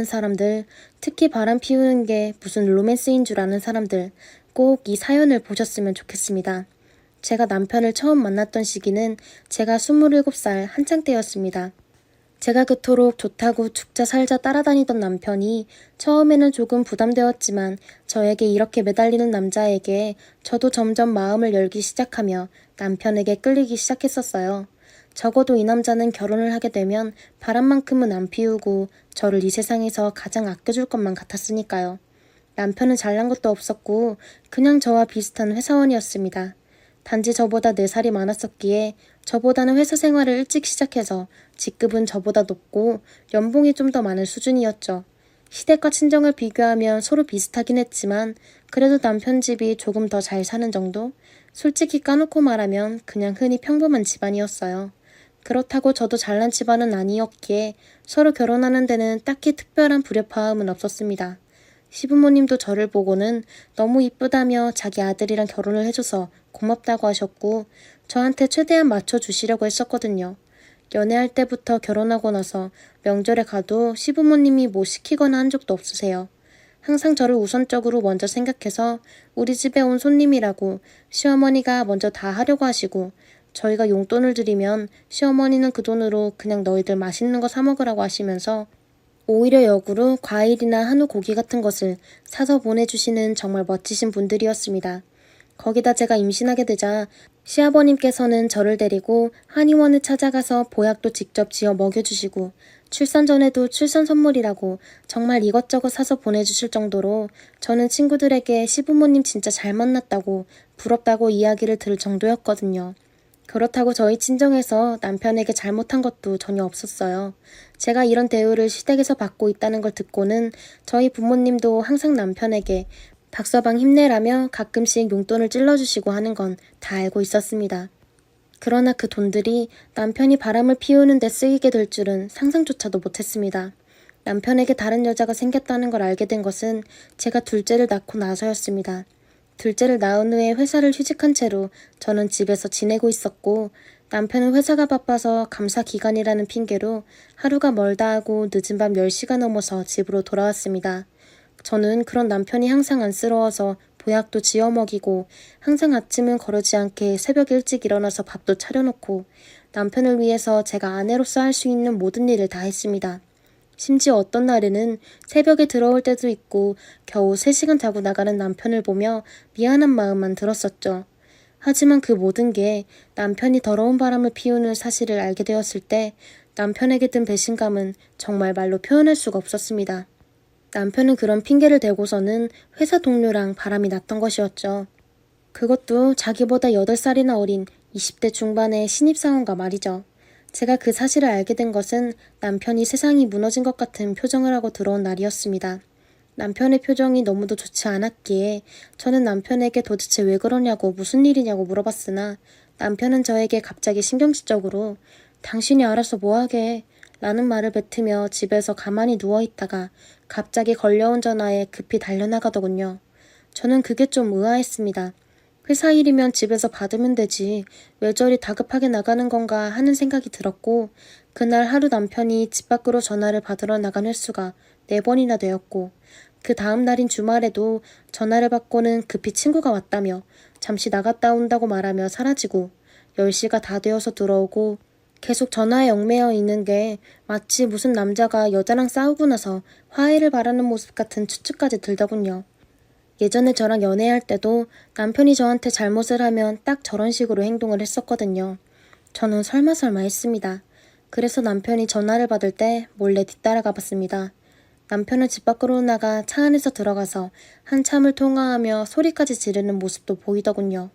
사람들, 특히 바람 피우는 게 무슨 로맨스인 줄 아는 사람들, 꼭 이 사연을 보셨으면 좋겠습니다. 제가 남편을 처음 만났던 시기는 제가 27살 한창 때였습니다. 제가 그토록 좋다고 죽자 살자 따라다니던 남편이 처음에는 조금 부담되었지만 저에게 이렇게 매달리는 남자에게 저도 점점 마음을 열기 시작하며 남편에게 끌리기 시작했었어요. 적어도 이 남자는 결혼을 하게 되면 바람만큼은 안 피우고 저를 이 세상에서 가장 아껴줄 것만 같았으니까요. 남편은 잘난 것도 없었고 그냥 저와 비슷한 회사원이었습니다. 단지 저보다 4살이 많았었기에 저보다는 회사 생활을 일찍 시작해서 직급은 저보다 높고 연봉이 좀 더 많은 수준이었죠. 시댁과 친정을 비교하면 서로 비슷하긴 했지만 그래도 남편 집이 조금 더 잘 사는 정도? 솔직히 까놓고 말하면 그냥 흔히 평범한 집안이었어요. 그렇다고 저도 잘난 집안은 아니었기에 서로 결혼하는 데는 딱히 특별한 불협화음은 없었습니다. 시부모님도 저를 보고는 너무 이쁘다며 자기 아들이랑 결혼을 해줘서 고맙다고 하셨고 저한테 최대한 맞춰주시려고 했었거든요. 연애할 때부터 결혼하고 나서 명절에 가도 시부모님이 뭐 시키거나 한 적도 없으세요. 항상 저를 우선적으로 먼저 생각해서 우리 집에 온 손님이라고 시어머니가 먼저 다 하려고 하시고 저희가 용돈을 드리면 시어머니는 그 돈으로 그냥 너희들 맛있는 거 사 먹으라고 하시면서 오히려 역으로 과일이나 한우 고기 같은 것을 사서 보내주시는 정말 멋지신 분들이었습니다. 거기다 제가 임신하게 되자 시아버님께서는 저를 데리고 한의원을 찾아가서 보약도 직접 지어 먹여주시고 출산 전에도 출산 선물이라고 정말 이것저것 사서 보내주실 정도로 저는 친구들에게 시부모님 진짜 잘 만났다고 부럽다고 이야기를 들을 정도였거든요. 그렇다고 저희 친정에서 남편에게 잘못한 것도 전혀 없었어요. 제가 이런 대우를 시댁에서 받고 있다는 걸 듣고는 저희 부모님도 항상 남편에게 박서방 힘내라며 가끔씩 용돈을 찔러주시고 하는 건 다 알고 있었습니다. 그러나 그 돈들이 남편이 바람을 피우는 데 쓰이게 될 줄은 상상조차도 못했습니다. 남편에게 다른 여자가 생겼다는 걸 알게 된 것은 제가 둘째를 낳고 나서였습니다. 둘째를 낳은 후에 회사를 휴직한 채로 저는 집에서 지내고 있었고 남편은 회사가 바빠서 감사 기간이라는 핑계로 하루가 멀다 하고 늦은 밤 10시가 넘어서 집으로 돌아왔습니다. 저는 그런 남편이 항상 안쓰러워서 보약도 지어 먹이고 항상 아침은 거르지 않게 새벽 일찍 일어나서 밥도 차려놓고 남편을 위해서 제가 아내로서 할 수 있는 모든 일을 다 했습니다. 심지어 어떤 날에는 새벽에 들어올 때도 있고 겨우 3시간 자고 나가는 남편을 보며 미안한 마음만 들었었죠. 하지만 그 모든 게 남편이 더러운 바람을 피우는 사실을 알게 되었을 때 남편에게 든 배신감은 정말 말로 표현할 수가 없었습니다. 남편은 그런 핑계를 대고서는 회사 동료랑 바람이 났던 것이었죠. 그것도 자기보다 8살이나 어린 20대 중반의 신입사원과 말이죠. 제가 그 사실을 알게 된 것은 남편이 세상이 무너진 것 같은 표정을 하고 들어온 날이었습니다. 남편의 표정이 너무도 좋지 않았기에 저는 남편에게 도대체 왜 그러냐고 무슨 일이냐고 물어봤으나 남편은 저에게 갑자기 신경질적으로 당신이 알아서 뭐하게 라는 말을 뱉으며 집에서 가만히 누워있다가 갑자기 걸려온 전화에 급히 달려나가더군요. 저는 그게 좀 의아했습니다. 회사 일이면 집에서 받으면 되지 왜 저리 다급하게 나가는 건가 하는 생각이 들었고 그날 하루 남편이 집 밖으로 전화를 받으러 나간 횟수가 4번이나 되었고 그 다음 날인 주말에도 전화를 받고는 급히 친구가 왔다며 잠시 나갔다 온다고 말하며 사라지고 10시가 다 되어서 들어오고 계속 전화에 얽매여 있는 게 마치 무슨 남자가 여자랑 싸우고 나서 화해를 바라는 모습 같은 추측까지 들더군요. 예전에 저랑 연애할 때도 남편이 저한테 잘못을 하면 딱 저런 식으로 행동을 했었거든요. 저는 설마 했습니다. 그래서 남편이 전화를 받을 때 몰래 뒤따라가 봤습니다. 남편은 집 밖으로 나가 차 안에서 들어가서 한참을 통화하며 소리까지 지르는 모습도 보이더군요.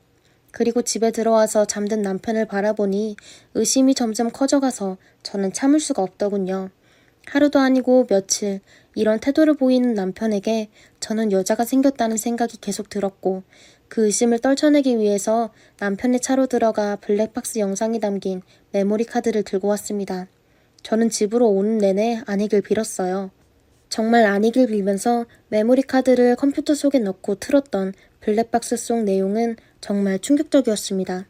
그리고 집에 들어와서 잠든 남편을 바라보니 의심이 점점 커져가서 저는 참을 수가 없더군요. 하루도 아니고 며칠 이런 태도를 보이는 남편에게 저는 여자가 생겼다는 생각이 계속 들었고 그 의심을 떨쳐내기 위해서 남편의 차로 들어가 블랙박스 영상이 담긴 메모리 카드를 들고 왔습니다. 저는 집으로 오는 내내 아니길 빌었어요. 정말 아니길 빌면서 메모리 카드를 컴퓨터 속에 넣고 틀었던 블랙박스 속 내용은 정말 충격적이었습니다.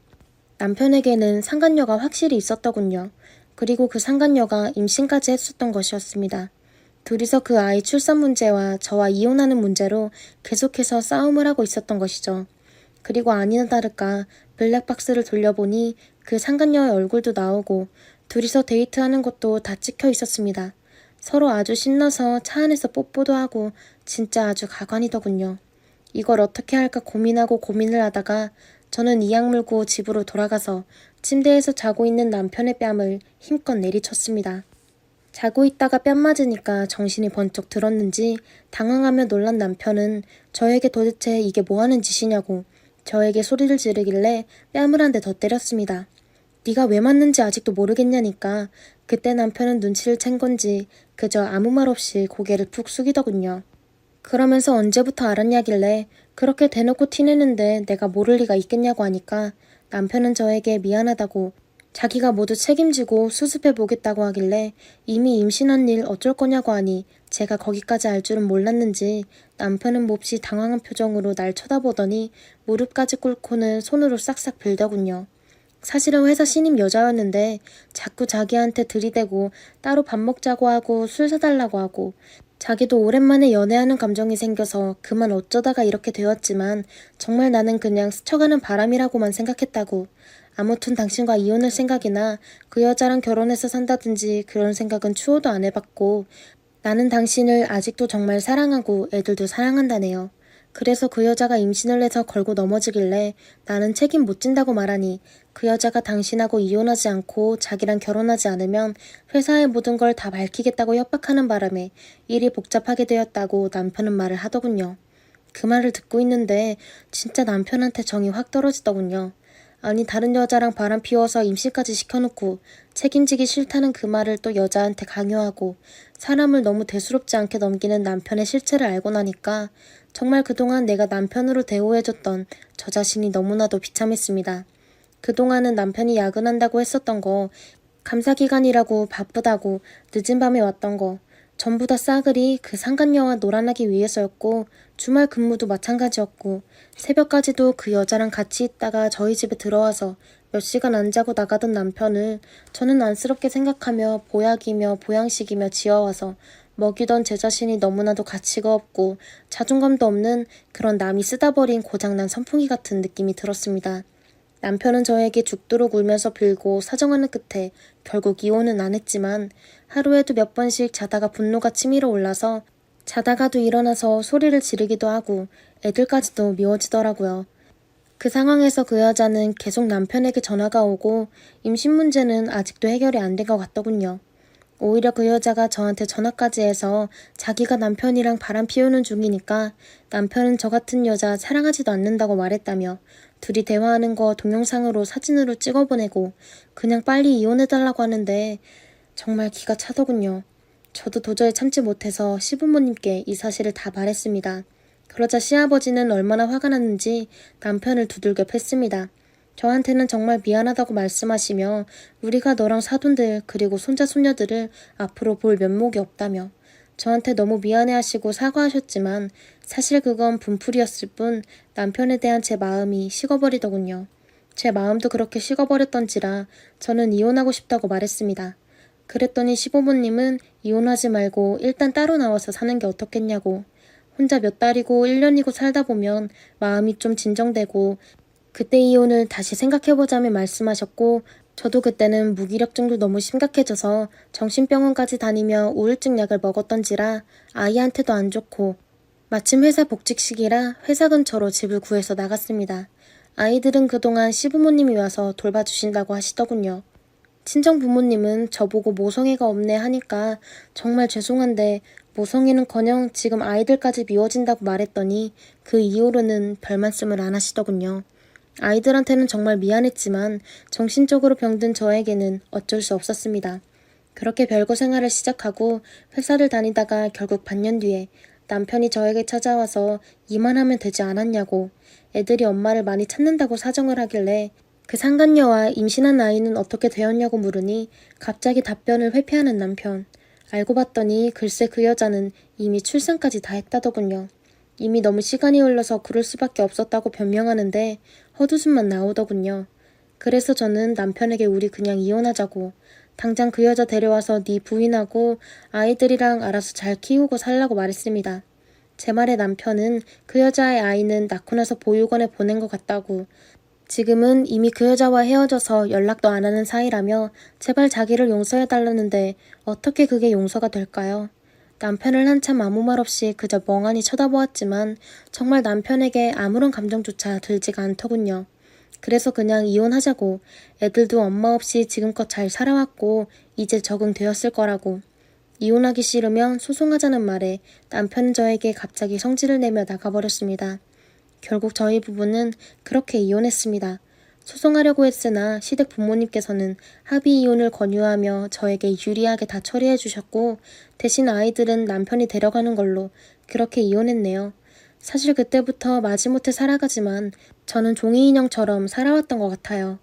남편에게는 상간녀가 확실히 있었더군요. 그리고 그 상간녀가 임신까지 했었던 것이었습니다. 둘이서 그 아이 출산 문제와 저와 이혼하는 문제로 계속해서 싸움을 하고 있었던 것이죠. 그리고 아니나 다를까 블랙박스를 돌려보니 그 상간녀의 얼굴도 나오고 둘이서 데이트하는 것도 다 찍혀 있었습니다. 서로 아주 신나서 차 안에서 뽀뽀도 하고 진짜 아주 가관이더군요. 이걸 어떻게 할까 고민하고 고민을 하다가 저는 이악 물고 집으로 돌아가서 침대에서 자고 있는 남편의 뺨을 힘껏 내리쳤습니다. 자고 있다가 뺨 맞으니까 정신이 번쩍 들었는지 당황하며 놀란 남편은 저에게 도대체 이게 뭐 하는 짓이냐고 저에게 소리를 지르길래 뺨을 한 대 더 때렸습니다. 네가 왜 맞는지 아직도 모르겠냐니까. 그때 남편은 눈치를 챈 건지 그저 아무 말 없이 고개를 푹 숙이더군요. 그러면서 언제부터 알았냐길래 그렇게 대놓고 티내는데 내가 모를 리가 있겠냐고 하니까 남편은 저에게 미안하다고 자기가 모두 책임지고 수습해보겠다고 하길래 이미 임신한 일 어쩔 거냐고 하니 제가 거기까지 알 줄은 몰랐는지 남편은 몹시 당황한 표정으로 날 쳐다보더니 무릎까지 꿇고는 손으로 싹싹 빌더군요. 사실은 회사 신입 여자였는데 자꾸 자기한테 들이대고 따로 밥 먹자고 하고 술 사달라고 하고 자기도 오랜만에 연애하는 감정이 생겨서 그만 어쩌다가 이렇게 되었지만 정말 나는 그냥 스쳐가는 바람이라고만 생각했다고. 아무튼 당신과 이혼할 생각이나 그 여자랑 결혼해서 산다든지 그런 생각은 추호도 안 해봤고 나는 당신을 아직도 정말 사랑하고 애들도 사랑한다네요. 그래서 그 여자가 임신을 해서 걸고 넘어지길래 나는 책임 못 진다고 말하니 그 여자가 당신하고 이혼하지 않고 자기랑 결혼하지 않으면 회사의 모든 걸 다 밝히겠다고 협박하는 바람에 일이 복잡하게 되었다고 남편은 말을 하더군요. 그 말을 듣고 있는데 진짜 남편한테 정이 확 떨어지더군요. 아니 다른 여자랑 바람 피워서 임신까지 시켜놓고 책임지기 싫다는 그 말을 또 여자한테 강요하고 사람을 너무 대수롭지 않게 넘기는 남편의 실체를 알고 나니까 정말 그동안 내가 남편으로 대우해줬던 저 자신이 너무나도 비참했습니다. 그동안은 남편이 야근한다고 했었던 거, 감사기간이라고 바쁘다고 늦은 밤에 왔던 거 전부 다 싸그리 그 상간녀와 놀아나기 위해서였고 주말 근무도 마찬가지였고 새벽까지도 그 여자랑 같이 있다가 저희 집에 들어와서 몇 시간 안 자고 나가던 남편을 저는 안쓰럽게 생각하며 보약이며 보양식이며 지어와서 먹이던 제 자신이 너무나도 가치가 없고 자존감도 없는 그런 남이 쓰다 버린 고장난 선풍기 같은 느낌이 들었습니다. 남편은 저에게 죽도록 울면서 빌고 사정하는 끝에 결국 이혼은 안 했지만 하루에도 몇 번씩 자다가 분노가 치밀어 올라서 자다가도 일어나서 소리를 지르기도 하고 애들까지도 미워지더라고요. 그 상황에서 그 여자는 계속 남편에게 전화가 오고 임신 문제는 아직도 해결이 안 된 것 같더군요. 오히려 그 여자가 저한테 전화까지 해서 자기가 남편이랑 바람 피우는 중이니까 남편은 저 같은 여자 사랑하지도 않는다고 말했다며 둘이 대화하는 거 동영상으로 사진으로 찍어보내고 그냥 빨리 이혼해달라고 하는데 정말 기가 차더군요. 저도 도저히 참지 못해서 시부모님께 이 사실을 다 말했습니다. 그러자 시아버지는 얼마나 화가 났는지 남편을 두들겨 팼습니다. 저한테는 정말 미안하다고 말씀하시며 우리가 너랑 사돈들 그리고 손자 손녀들을 앞으로 볼 면목이 없다며 저한테 너무 미안해하시고 사과하셨지만 사실 그건 분풀이었을 뿐 남편에 대한 제 마음이 식어버리더군요. 제 마음도 그렇게 식어버렸던지라 저는 이혼하고 싶다고 말했습니다. 그랬더니 시부모님은 이혼하지 말고 일단 따로 나와서 사는 게 어떻겠냐고. 혼자 몇 달이고 1년이고 살다 보면 마음이 좀 진정되고 그때 이혼을 다시 생각해보자며 말씀하셨고 저도 그때는 무기력증도 너무 심각해져서 정신병원까지 다니며 우울증 약을 먹었던지라 아이한테도 안 좋고 마침 회사 복직 시기라 회사 근처로 집을 구해서 나갔습니다. 아이들은 그동안 시부모님이 와서 돌봐주신다고 하시더군요. 친정 부모님은 저보고 모성애가 없네 하니까 정말 죄송한데 모성애는커녕 지금 아이들까지 미워진다고 말했더니 그 이후로는 별 말씀을 안 하시더군요. 아이들한테는 정말 미안했지만 정신적으로 병든 저에게는 어쩔 수 없었습니다. 그렇게 별거 생활을 시작하고 회사를 다니다가 결국 반년 뒤에 남편이 저에게 찾아와서 이만하면 되지 않았냐고 애들이 엄마를 많이 찾는다고 사정을 하길래 그 상간녀와 임신한 아이는 어떻게 되었냐고 물으니 갑자기 답변을 회피하는 남편. 알고 봤더니 글쎄 그 여자는 이미 출산까지 다 했다더군요. 이미 너무 시간이 흘러서 그럴 수밖에 없었다고 변명하는데 헛웃음만 나오더군요. 그래서 저는 남편에게 우리 그냥 이혼하자고 당장 그 여자 데려와서 네 부인하고 아이들이랑 알아서 잘 키우고 살라고 말했습니다. 제 말에 남편은 그 여자의 아이는 낳고 나서 보육원에 보낸 것 같다고, 지금은 이미 그 여자와 헤어져서 연락도 안 하는 사이라며 제발 자기를 용서해달라는데 어떻게 그게 용서가 될까요? 남편을 한참 아무 말 없이 그저 멍하니 쳐다보았지만 정말 남편에게 아무런 감정조차 들지가 않더군요. 그래서 그냥 이혼하자고, 애들도 엄마 없이 지금껏 잘 살아왔고 이제 적응되었을 거라고. 이혼하기 싫으면 소송하자는 말에 남편은 저에게 갑자기 성질을 내며 나가버렸습니다. 결국 저희 부부는 그렇게 이혼했습니다. 소송하려고 했으나 시댁 부모님께서는 합의 이혼을 권유하며 저에게 유리하게 다 처리해 주셨고, 대신 아이들은 남편이 데려가는 걸로 그렇게 이혼했네요. 사실 그때부터 마지못해 살아가지만 저는 종이 인형처럼 살아왔던 것 같아요.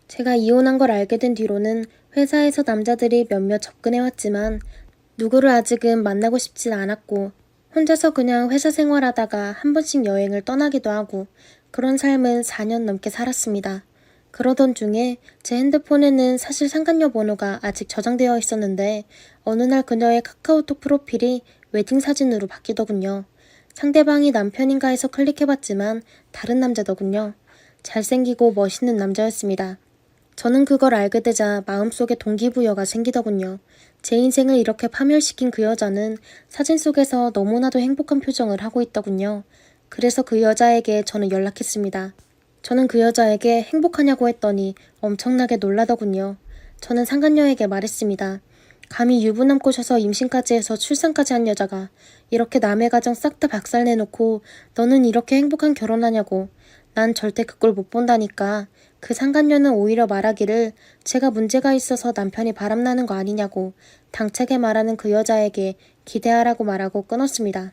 제가 이혼한 걸 알게 된 뒤로는 회사에서 남자들이 몇몇 접근해왔지만 누구를 아직은 만나고 싶진 않았고, 혼자서 그냥 회사 생활하다가 한 번씩 여행을 떠나기도 하고 그런 삶은 4년 넘게 살았습니다. 그러던 중에 제 핸드폰에는 사실 상간녀 번호가 아직 저장되어 있었는데 어느 날 그녀의 카카오톡 프로필이 웨딩 사진으로 바뀌더군요. 상대방이 남편인가 해서 클릭해봤지만 다른 남자더군요. 잘생기고 멋있는 남자였습니다. 저는 그걸 알게 되자 마음속에 동기부여가 생기더군요. 제 인생을 이렇게 파멸시킨 그 여자는 사진 속에서 너무나도 행복한 표정을 하고 있더군요. 그래서 그 여자에게 저는 연락했습니다. 저는 그 여자에게 행복하냐고 했더니 엄청나게 놀라더군요. 저는 상간녀에게 말했습니다. 감히 유부남 꼬셔서 임신까지 해서 출산까지 한 여자가 이렇게 남의 가정 싹 다 박살내놓고 너는 이렇게 행복한 결혼하냐고. 난 절대 그 꼴 못 본다니까. 그 상간녀는 오히려 말하기를 제가 문제가 있어서 남편이 바람나는 거 아니냐고 당차게 말하는 그 여자에게 기대하라고 말하고 끊었습니다.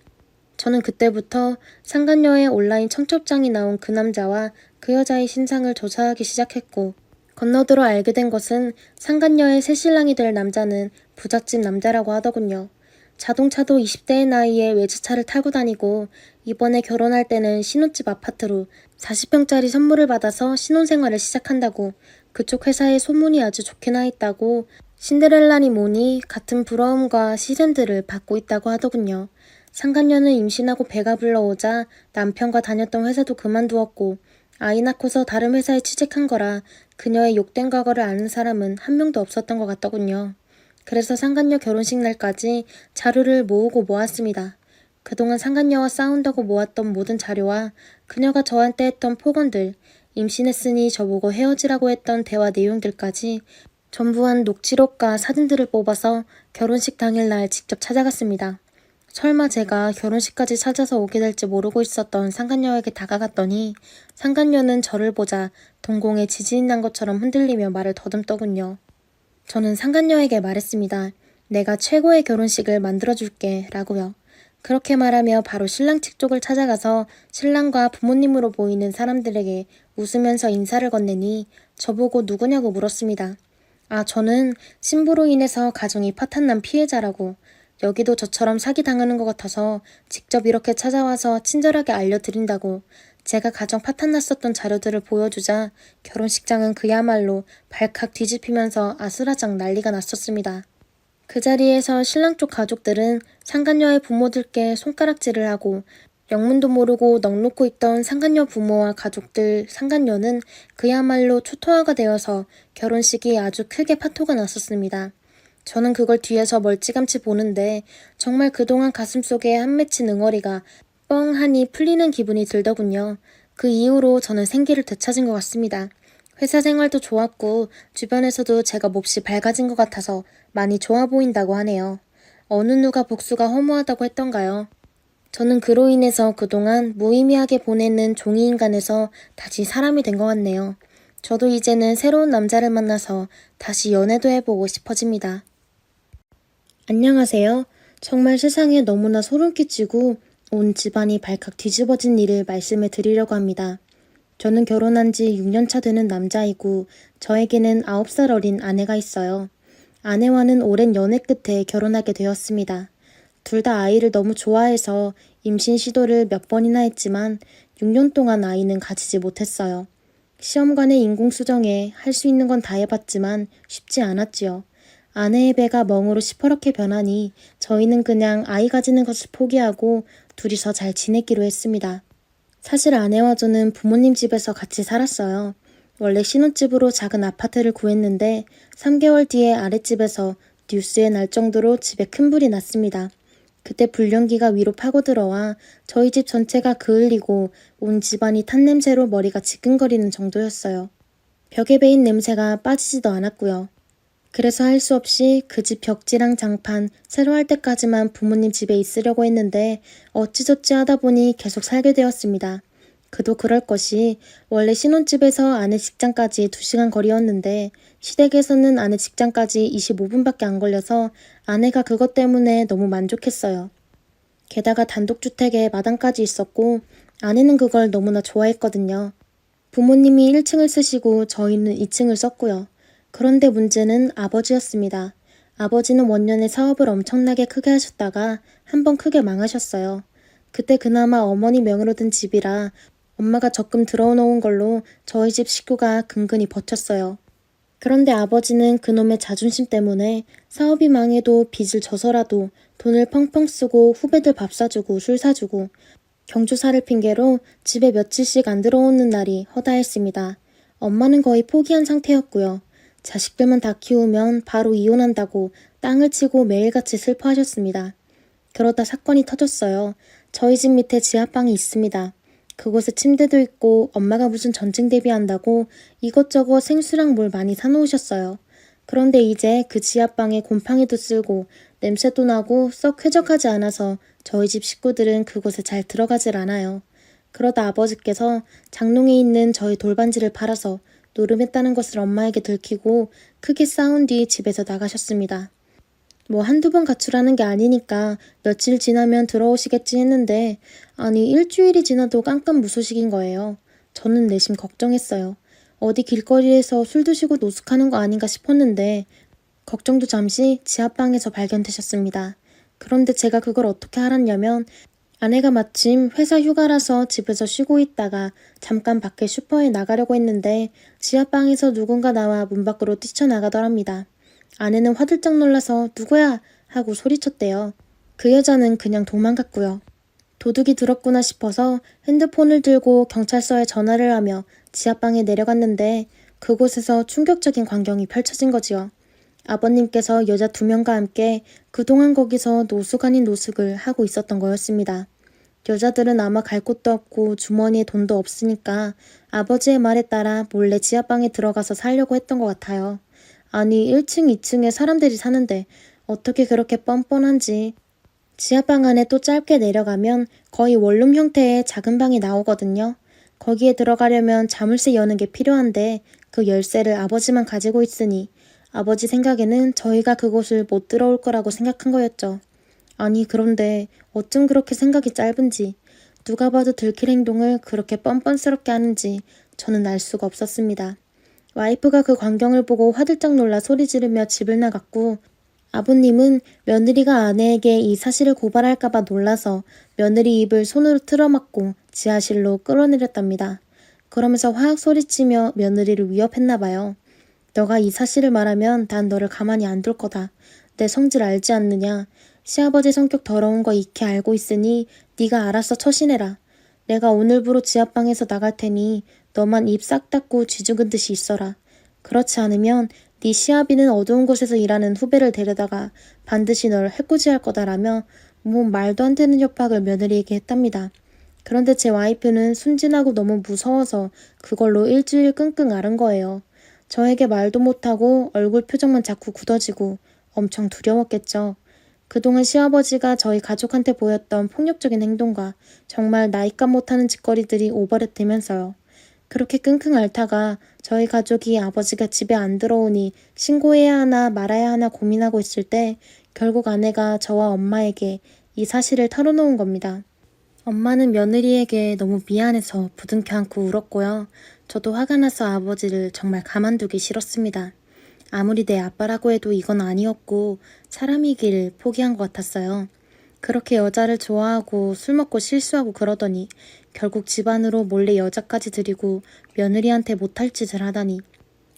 저는 그때부터 상간녀의 온라인 청첩장이 나온 그 남자와 그 여자의 신상을 조사하기 시작했고, 건너들어 알게 된 것은 상간녀의 새신랑이 될 남자는 부잣집 남자라고 하더군요. 자동차도 20대의 나이에 외제차를 타고 다니고 이번에 결혼할 때는 신혼집 아파트로 40평짜리 선물을 받아서 신혼생활을 시작한다고, 그쪽 회사에 소문이 아주 좋게 나 있다고, 신데렐라니 뭐니 같은 부러움과 시샘들을 받고 있다고 하더군요. 상간녀는 임신하고 배가 불러오자 남편과 다녔던 회사도 그만두었고 아이 낳고서 다른 회사에 취직한 거라 그녀의 욕된 과거를 아는 사람은 한 명도 없었던 것 같더군요. 그래서 상간녀 결혼식 날까지 자료를 모으고 모았습니다. 그동안 상간녀와 싸운다고 모았던 모든 자료와 그녀가 저한테 했던 폭언들, 임신했으니 저보고 헤어지라고 했던 대화 내용들까지 전부 한 녹취록과 사진들을 뽑아서 결혼식 당일날 직접 찾아갔습니다. 설마 제가 결혼식까지 찾아서 오게 될지 모르고 있었던 상간녀에게 다가갔더니 상간녀는 저를 보자 동공에 지진이 난 것처럼 흔들리며 말을 더듬더군요. 저는 상간녀에게 말했습니다. 내가 최고의 결혼식을 만들어줄게 라고요. 그렇게 말하며 바로 신랑 측 쪽을 찾아가서 신랑과 부모님으로 보이는 사람들에게 웃으면서 인사를 건네니 저보고 누구냐고 물었습니다. 아, 저는 신부로 인해서 가정이 파탄난 피해자라고, 여기도 저처럼 사기당하는 것 같아서 직접 이렇게 찾아와서 친절하게 알려드린다고 제가 가정 파탄났었던 자료들을 보여주자 결혼식장은 그야말로 발칵 뒤집히면서 아수라장 난리가 났었습니다. 그 자리에서 신랑 쪽 가족들은 상간녀의 부모들께 손가락질을 하고 영문도 모르고 넋놓고 있던 상간녀 부모와 가족들, 상간녀는 그야말로 초토화가 되어서 결혼식이 아주 크게 파토가 났었습니다. 저는 그걸 뒤에서 멀찌감치 보는데 정말 그동안 가슴속에 한 맺힌 응어리가 뻥하니 풀리는 기분이 들더군요. 그 이후로 저는 생기를 되찾은 것 같습니다. 회사 생활도 좋았고 주변에서도 제가 몹시 밝아진 것 같아서 많이 좋아 보인다고 하네요. 어느 누가 복수가 허무하다고 했던가요? 저는 그로 인해서 그동안 무의미하게 보내는 종이인간에서 다시 사람이 된 것 같네요. 저도 이제는 새로운 남자를 만나서 다시 연애도 해보고 싶어집니다. 안녕하세요. 정말 세상에 너무나 소름 끼치고 온 집안이 발칵 뒤집어진 일을 말씀해 드리려고 합니다. 저는 결혼한 지 6년차 되는 남자이고 저에게는 9살 어린 아내가 있어요. 아내와는 오랜 연애 끝에 결혼하게 되었습니다. 둘 다 아이를 너무 좋아해서 임신 시도를 몇 번이나 했지만 6년 동안 아이는 가지지 못했어요. 시험관의 인공수정에 할 수 있는 건 다 해봤지만 쉽지 않았지요. 아내의 배가 멍으로 시퍼렇게 변하니 저희는 그냥 아이 가지는 것을 포기하고 둘이서 잘 지내기로 했습니다. 사실 아내와 저는 부모님 집에서 같이 살았어요. 원래 신혼집으로 작은 아파트를 구했는데 3개월 뒤에 아랫집에서 뉴스에 날 정도로 집에 큰 불이 났습니다. 그때 불연기가 위로 파고들어와 저희 집 전체가 그을리고 온 집안이 탄 냄새로 머리가 지끈거리는 정도였어요. 벽에 배인 냄새가 빠지지도 않았고요. 그래서 할 수 없이 그 집 벽지랑 장판 새로 할 때까지만 부모님 집에 있으려고 했는데 어찌저찌 하다 보니 계속 살게 되었습니다. 그도 그럴 것이 원래 신혼집에서 아내 직장까지 2시간 거리였는데 시댁에서는 아내 직장까지 25분밖에 안 걸려서 아내가 그것 때문에 너무 만족했어요. 게다가 단독주택에 마당까지 있었고 아내는 그걸 너무나 좋아했거든요. 부모님이 1층을 쓰시고 저희는 2층을 썼고요. 그런데 문제는 아버지였습니다. 아버지는 원년에 사업을 엄청나게 크게 하셨다가 한번 크게 망하셨어요. 그때 그나마 어머니 명의로 든 집이라 엄마가 적금 들어놓은 걸로 저희 집 식구가 근근히 버텼어요. 그런데 아버지는 그놈의 자존심 때문에 사업이 망해도 빚을 져서라도 돈을 펑펑 쓰고 후배들 밥 사주고 술 사주고 경조사를 핑계로 집에 며칠씩 안 들어오는 날이 허다했습니다. 엄마는 거의 포기한 상태였고요. 자식들만 다 키우면 바로 이혼한다고 땅을 치고 매일같이 슬퍼하셨습니다. 그러다 사건이 터졌어요. 저희 집 밑에 지하방이 있습니다. 그곳에 침대도 있고 엄마가 무슨 전쟁 대비한다고 이것저것 생수랑 물 많이 사놓으셨어요. 그런데 이제 그 지하방에 곰팡이도 쓸고 냄새도 나고 썩 쾌적하지 않아서 저희 집 식구들은 그곳에 잘 들어가질 않아요. 그러다 아버지께서 장롱에 있는 저희 돌반지를 팔아서 노름했다는 것을 엄마에게 들키고 크게 싸운 뒤 집에서 나가셨습니다. 뭐 한두 번 가출하는 게 아니니까 며칠 지나면 들어오시겠지 했는데 아니 일주일이 지나도 깜깜무소식인 거예요. 저는 내심 걱정했어요. 어디 길거리에서 술 드시고 노숙하는 거 아닌가 싶었는데 걱정도 잠시 지하방에서 발견되셨습니다. 그런데 제가 그걸 어떻게 알았냐면 아내가 마침 회사 휴가라서 집에서 쉬고 있다가 잠깐 밖에 슈퍼에 나가려고 했는데 지하방에서 누군가 나와 문 밖으로 뛰쳐나가더랍니다. 아내는 화들짝 놀라서 누구야? 하고 소리쳤대요. 그 여자는 그냥 도망갔고요. 도둑이 들었구나 싶어서 핸드폰을 들고 경찰서에 전화를 하며 지하방에 내려갔는데 그곳에서 충격적인 광경이 펼쳐진 거지요. 아버님께서 여자 2명과 함께 그동안 거기서 노숙 아닌 노숙을 하고 있었던 거였습니다. 여자들은 아마 갈 곳도 없고 주머니에 돈도 없으니까 아버지의 말에 따라 몰래 지하방에 들어가서 살려고 했던 것 같아요. 아니 1층, 2층에 사람들이 사는데 어떻게 그렇게 뻔뻔한지. 지하방 안에 또 짧게 내려가면 거의 원룸 형태의 작은 방이 나오거든요. 거기에 들어가려면 자물쇠 여는 게 필요한데 그 열쇠를 아버지만 가지고 있으니 아버지 생각에는 저희가 그곳을 못 들어올 거라고 생각한 거였죠. 아니 그런데 어쩜 그렇게 생각이 짧은지 누가 봐도 들킬 행동을 그렇게 뻔뻔스럽게 하는지 저는 알 수가 없었습니다. 와이프가 그 광경을 보고 화들짝 놀라 소리 지르며 집을 나갔고 아버님은 며느리가 아내에게 이 사실을 고발할까봐 놀라서 며느리 입을 손으로 틀어막고 지하실로 끌어내렸답니다. 그러면서 화학 소리치며 며느리를 위협했나봐요. 너가 이 사실을 말하면 난 너를 가만히 안 둘 거다. 내 성질 알지 않느냐. 시아버지 성격 더러운 거 익히 알고 있으니 네가 알아서 처신해라. 내가 오늘부로 지하방에서 나갈 테니 너만 입 싹 닫고 쥐죽은 듯이 있어라. 그렇지 않으면 네 시아비는 어두운 곳에서 일하는 후배를 데려다가 반드시 널 해코지할 거다라며 뭐 말도 안 되는 협박을 며느리에게 했답니다. 그런데 제 와이프는 순진하고 너무 무서워서 그걸로 일주일 끙끙 앓은 거예요. 저에게 말도 못하고 얼굴 표정만 자꾸 굳어지고 엄청 두려웠겠죠. 그동안 시아버지가 저희 가족한테 보였던 폭력적인 행동과 정말 나이값 못하는 짓거리들이 오버랩되면서요. 그렇게 끙끙 앓다가 저희 가족이 아버지가 집에 안 들어오니 신고해야 하나 말아야 하나 고민하고 있을 때 결국 아내가 저와 엄마에게 이 사실을 털어놓은 겁니다. 엄마는 며느리에게 너무 미안해서 부둥켜 안고 울었고요. 저도 화가 나서 아버지를 정말 가만두기 싫었습니다. 아무리 내 아빠라고 해도 이건 아니었고 사람이길 포기한 것 같았어요. 그렇게 여자를 좋아하고 술 먹고 실수하고 그러더니 결국 집안으로 몰래 여자까지 들이고 며느리한테 못할 짓을 하다니.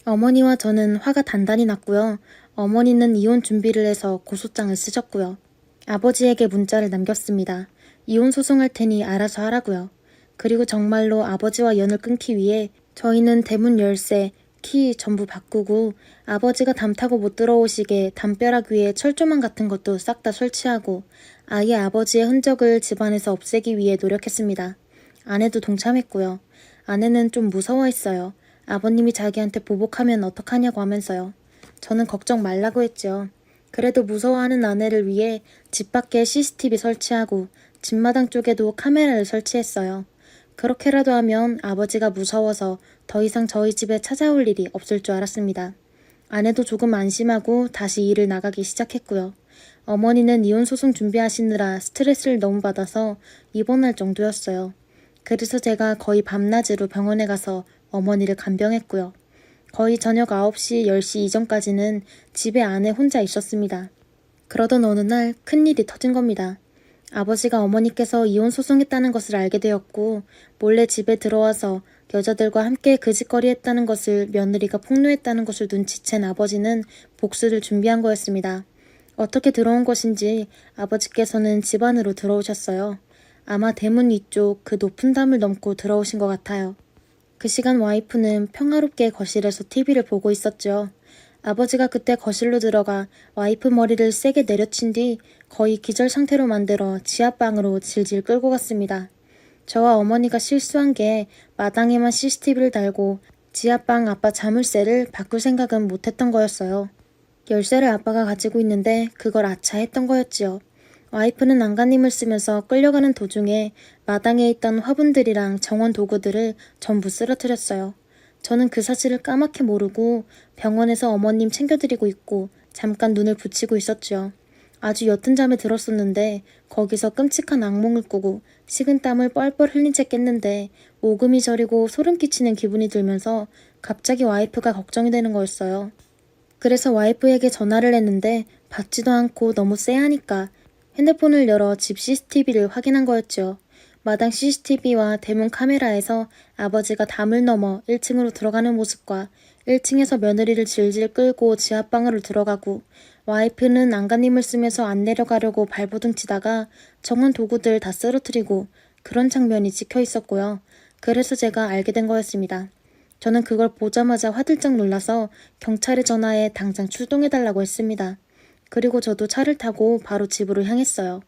어머니와 저는 화가 단단히 났고요. 어머니는 이혼 준비를 해서 고소장을 쓰셨고요. 아버지에게 문자를 남겼습니다. 이혼 소송할 테니 알아서 하라고요. 그리고 정말로 아버지와 연을 끊기 위해 저희는 대문 열쇠, 키 전부 바꾸고 아버지가 담 타고 못 들어오시게 담벼락 위에 철조망 같은 것도 싹 다 설치하고 아예 아버지의 흔적을 집안에서 없애기 위해 노력했습니다. 아내도 동참했고요. 아내는 좀 무서워했어요. 아버님이 자기한테 보복하면 어떡하냐고 하면서요. 저는 걱정 말라고 했죠. 그래도 무서워하는 아내를 위해 집 밖에 CCTV 설치하고 집마당 쪽에도 카메라를 설치했어요. 그렇게라도 하면 아버지가 무서워서 더 이상 저희 집에 찾아올 일이 없을 줄 알았습니다. 아내도 조금 안심하고 다시 일을 나가기 시작했고요. 어머니는 이혼 소송 준비하시느라 스트레스를 너무 받아서 입원할 정도였어요. 그래서 제가 거의 밤낮으로 병원에 가서 어머니를 간병했고요. 거의 저녁 9시, 10시 이전까지는 집에 아내 혼자 있었습니다. 그러던 어느 날 큰일이 터진 겁니다. 아버지가 어머니께서 이혼 소송했다는 것을 알게 되었고 몰래 집에 들어와서 여자들과 함께 그짓거리 했다는 것을 며느리가 폭로했다는 것을 눈치챈 아버지는 복수를 준비한 거였습니다. 어떻게 들어온 것인지 아버지께서는 집 안으로 들어오셨어요. 아마 대문 위쪽 그 높은 담을 넘고 들어오신 것 같아요. 그 시간 와이프는 평화롭게 거실에서 TV를 보고 있었죠. 아버지가 그때 거실로 들어가 와이프 머리를 세게 내려친 뒤 거의 기절 상태로 만들어 지하방으로 질질 끌고 갔습니다. 저와 어머니가 실수한 게 마당에만 CCTV를 달고 지하방 아빠 자물쇠를 바꿀 생각은 못했던 거였어요. 열쇠를 아빠가 가지고 있는데 그걸 아차했던 거였지요. 와이프는 안간힘을 쓰면서 끌려가는 도중에 마당에 있던 화분들이랑 정원 도구들을 전부 쓰러뜨렸어요. 저는 그 사실을 까맣게 모르고 병원에서 어머님 챙겨드리고 있고 잠깐 눈을 붙이고 있었죠. 아주 옅은 잠에 들었었는데 거기서 끔찍한 악몽을 꾸고 식은땀을 뻘뻘 흘린 채 깼는데 오금이 저리고 소름 끼치는 기분이 들면서 갑자기 와이프가 걱정이 되는 거였어요. 그래서 와이프에게 전화를 했는데 받지도 않고 너무 쎄하니까 핸드폰을 열어 집 CCTV를 확인한 거였죠. 마당 CCTV와 대문 카메라에서 아버지가 담을 넘어 1층으로 들어가는 모습과 1층에서 며느리를 질질 끌고 지하방으로 들어가고 와이프는 안간힘을 쓰면서 안 내려가려고 발버둥 치다가 정원 도구들 다 쓰러뜨리고 그런 장면이 찍혀 있었고요. 그래서 제가 알게 된 거였습니다. 저는 그걸 보자마자 화들짝 놀라서 경찰에 전화해 당장 출동해달라고 했습니다. 그리고 저도 차를 타고 바로 집으로 향했어요.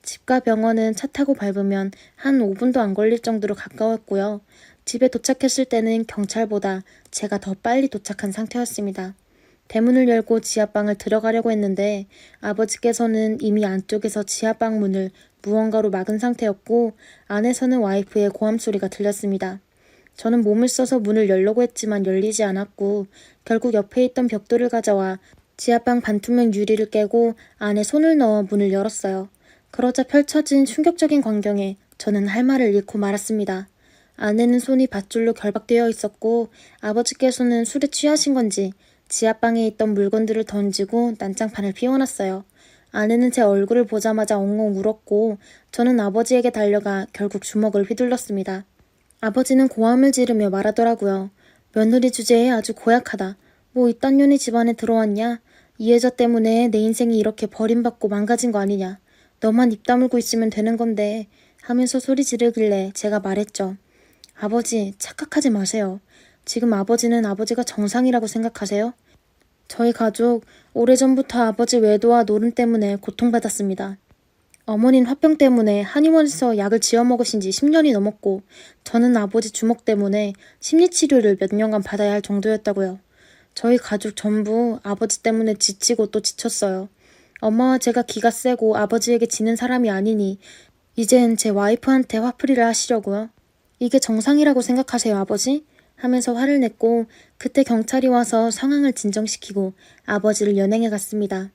집과 병원은 차 타고 밟으면 한 5분도 안 걸릴 정도로 가까웠고요. 집에 도착했을 때는 경찰보다 제가 더 빨리 도착한 상태였습니다. 대문을 열고 지하방을 들어가려고 했는데 아버지께서는 이미 안쪽에서 지하방 문을 무언가로 막은 상태였고 안에서는 와이프의 고함 소리가 들렸습니다. 저는 몸을 써서 문을 열려고 했지만 열리지 않았고 결국 옆에 있던 벽돌을 가져와 지하방 반투명 유리를 깨고 안에 손을 넣어 문을 열었어요. 그러자 펼쳐진 충격적인 광경에 저는 할 말을 잃고 말았습니다. 아내는 손이 밧줄로 결박되어 있었고 아버지께서는 술에 취하신 건지 지하방에 있던 물건들을 던지고 난장판을 피워놨어요. 아내는 제 얼굴을 보자마자 엉엉 울었고 저는 아버지에게 달려가 결국 주먹을 휘둘렀습니다. 아버지는 고함을 지르며 말하더라고요. 며느리 주제에 아주 고약하다. 뭐 이딴 년이 집안에 들어왔냐? 이 여자 때문에 내 인생이 이렇게 버림받고 망가진 거 아니냐. 너만 입 다물고 있으면 되는 건데 하면서 소리 지르길래 제가 말했죠. 아버지, 착각하지 마세요. 지금 아버지는 아버지가 정상이라고 생각하세요? 저희 가족 오래전부터 아버지 외도와 노름 때문에 고통받았습니다. 어머니는 화병 때문에 한의원에서 약을 지어 먹으신 지 10년이 넘었고 저는 아버지 주먹 때문에 심리치료를 몇 년간 받아야 할 정도였다고요. 저희 가족 전부 아버지 때문에 지치고 또 지쳤어요. 엄마와 제가 기가 세고 아버지에게 지는 사람이 아니니 이젠 제 와이프한테 화풀이를 하시려고요. 이게 정상이라고 생각하세요, 아버지? 하면서 화를 냈고 그때 경찰이 와서 상황을 진정시키고 아버지를 연행해 갔습니다.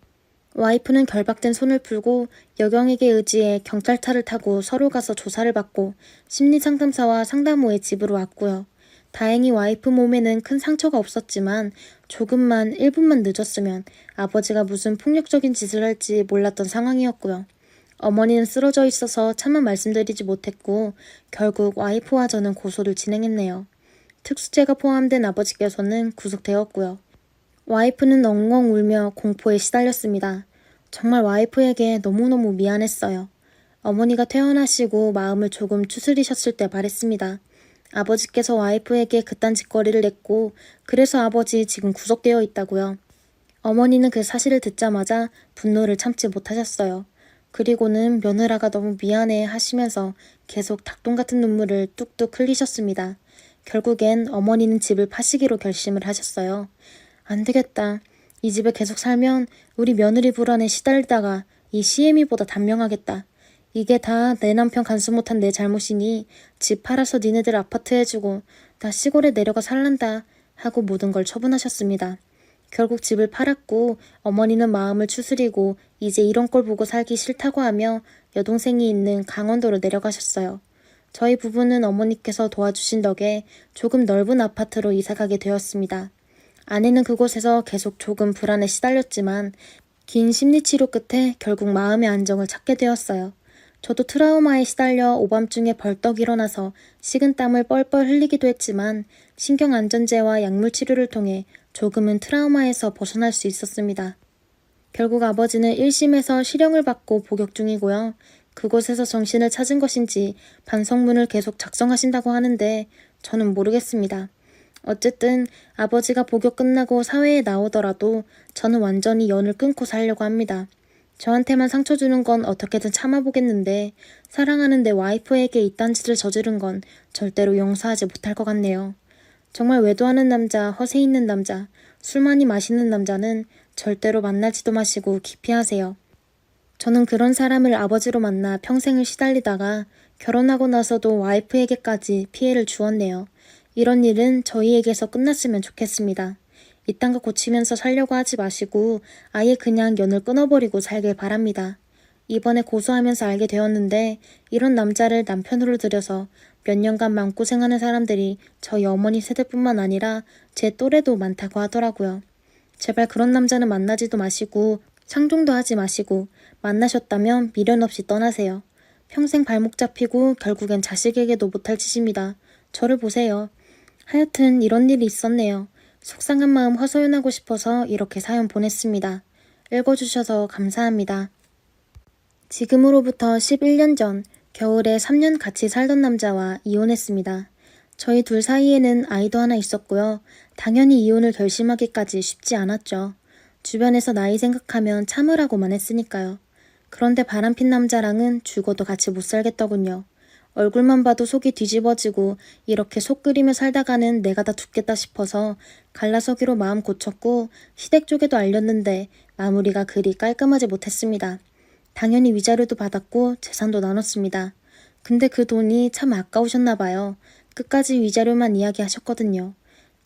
와이프는 결박된 손을 풀고 여경에게 의지해 경찰차를 타고 서로 가서 조사를 받고 심리상담사와 상담호의 집으로 왔고요. 다행히 와이프 몸에는 큰 상처가 없었지만 조금만 1분만 늦었으면 아버지가 무슨 폭력적인 짓을 할지 몰랐던 상황이었고요. 어머니는 쓰러져 있어서 차마 말씀드리지 못했고 결국 와이프와 저는 고소를 진행했네요. 특수죄가 포함된 아버지께서는 구속되었고요. 와이프는 엉엉 울며 공포에 시달렸습니다. 정말 와이프에게 너무너무 미안했어요. 어머니가 퇴원하시고 마음을 조금 추스리셨을 때 말했습니다. 아버지께서 와이프에게 그딴 짓거리를 했고 그래서 아버지 지금 구속되어 있다고요. 어머니는 그 사실을 듣자마자 분노를 참지 못하셨어요. 그리고는 며느라가 너무 미안해 하시면서 계속 닭똥 같은 눈물을 뚝뚝 흘리셨습니다. 결국엔 어머니는 집을 파시기로 결심을 하셨어요. 안 되겠다. 이 집에 계속 살면 우리 며느리 불안에 시달리다가 이 CM이보다 단명하겠다. 이게 다 내 남편 간수 못한 내 잘못이니 집 팔아서 니네들 아파트 해주고 나 시골에 내려가 살란다 하고 모든 걸 처분하셨습니다. 결국 집을 팔았고 어머니는 마음을 추스리고 이제 이런 꼴 보고 살기 싫다고 하며 여동생이 있는 강원도로 내려가셨어요. 저희 부부는 어머니께서 도와주신 덕에 조금 넓은 아파트로 이사가게 되었습니다. 아내는 그곳에서 계속 조금 불안에 시달렸지만 긴 심리치료 끝에 결국 마음의 안정을 찾게 되었어요. 저도 트라우마에 시달려 오밤중에 벌떡 일어나서 식은땀을 뻘뻘 흘리기도 했지만 신경안전제와 약물치료를 통해 조금은 트라우마에서 벗어날 수 있었습니다. 결국 아버지는 1심에서 실형을 받고 복역 중이고요. 그곳에서 정신을 찾은 것인지 반성문을 계속 작성하신다고 하는데 저는 모르겠습니다. 어쨌든 아버지가 복역 끝나고 사회에 나오더라도 저는 완전히 연을 끊고 살려고 합니다. 저한테만 상처 주는 건 어떻게든 참아보겠는데 사랑하는 내 와이프에게 이딴 짓을 저지른 건 절대로 용서하지 못할 것 같네요. 정말 외도하는 남자, 허세 있는 남자, 술 많이 마시는 남자는 절대로 만나지도 마시고 기피하세요. 저는 그런 사람을 아버지로 만나 평생을 시달리다가 결혼하고 나서도 와이프에게까지 피해를 주었네요. 이런 일은 저희에게서 끝났으면 좋겠습니다. 이딴 거 고치면서 살려고 하지 마시고 아예 그냥 연을 끊어버리고 살길 바랍니다. 이번에 고소하면서 알게 되었는데 이런 남자를 남편으로 들여서 몇 년간 마음고생하는 사람들이 저희 어머니 세대뿐만 아니라 제 또래도 많다고 하더라고요. 제발 그런 남자는 만나지도 마시고 상종도 하지 마시고 만나셨다면 미련 없이 떠나세요. 평생 발목 잡히고 결국엔 자식에게도 못할 짓입니다. 저를 보세요. 하여튼 이런 일이 있었네요. 속상한 마음 허소연하고 싶어서 이렇게 사연 보냈습니다. 읽어주셔서 감사합니다. 지금으로부터 11년 전 겨울에 3년 같이 살던 남자와 이혼했습니다. 저희 둘 사이에는 아이도 하나 있었고요. 당연히 이혼을 결심하기까지 쉽지 않았죠. 주변에서 나이 생각하면 참으라고만 했으니까요. 그런데 바람핀 남자랑은 죽어도 같이 못 살겠더군요. 얼굴만 봐도 속이 뒤집어지고 이렇게 속 끓이며 살다가는 내가 다 죽겠다 싶어서 갈라서기로 마음 고쳤고 시댁 쪽에도 알렸는데 마무리가 그리 깔끔하지 못했습니다. 당연히 위자료도 받았고 재산도 나눴습니다. 근데 그 돈이 참 아까우셨나 봐요. 끝까지 위자료만 이야기하셨거든요.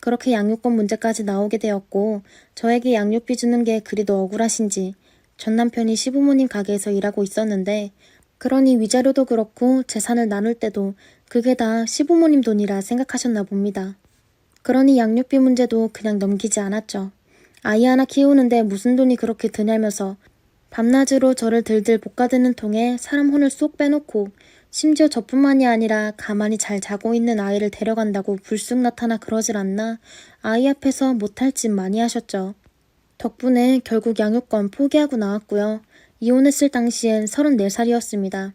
그렇게 양육권 문제까지 나오게 되었고 저에게 양육비 주는 게 그리도 억울하신지 전 남편이 시부모님 가게에서 일하고 있었는데 그러니 위자료도 그렇고 재산을 나눌 때도 그게 다 시부모님 돈이라 생각하셨나 봅니다. 그러니 양육비 문제도 그냥 넘기지 않았죠. 아이 하나 키우는데 무슨 돈이 그렇게 드냐면서 밤낮으로 저를 들들 볶아드는 통에 사람 혼을 쏙 빼놓고 심지어 저뿐만이 아니라 가만히 잘 자고 있는 아이를 데려간다고 불쑥 나타나 그러질 않나 아이 앞에서 못할 짓 많이 하셨죠. 덕분에 결국 양육권 포기하고 나왔고요. 이혼했을 당시엔 34살이었습니다.